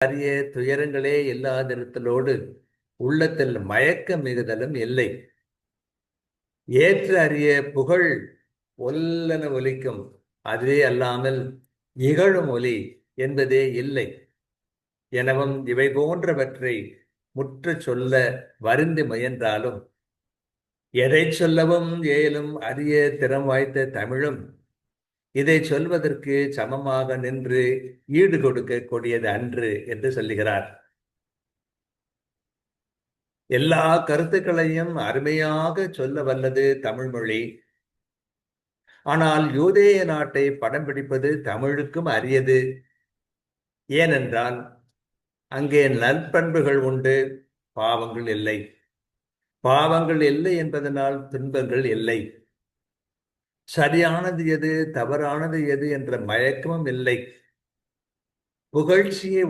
அரிய துயரங்களே இல்லாதிருத்தலோடு உள்ளத்தில் மயக்க மிகுதலும் இல்லை. ஏற்று அறிய புகழ் ஒல்லென ஒலிக்கும், அதுவே அல்லாமல் இகழும் ஒலி என்பதே இல்லை. எனவும் இவை போன்றவற்றை முற்று சொல்ல வருந்தி முயன்றாலும் எதை சொல்லவும் ஏலும் அரிய திறம் வாய்த்த தமிழும் இதை சொல்வதற்கு சமமாக நின்று ஈடு கொடுக்க கூடியது அன்று என்று சொல்லுகிறார். எல்லா கருத்துக்களையும் அருமையாக சொல்ல வல்லது தமிழ் மொழி. ஆனால் யூதேய நாட்டை படம் பிடிப்பது தமிழுக்கும் அரியது. ஏனென்றால் அங்கே நற்பண்புகள் உண்டு, பாவங்கள் இல்லை. பாவங்கள் இல்லை என்பதனால் துன்பங்கள் இல்லை. சரியானது எது, தவறானது எது என்ற மயக்கமும் இல்லை. புகழ்ச்சியை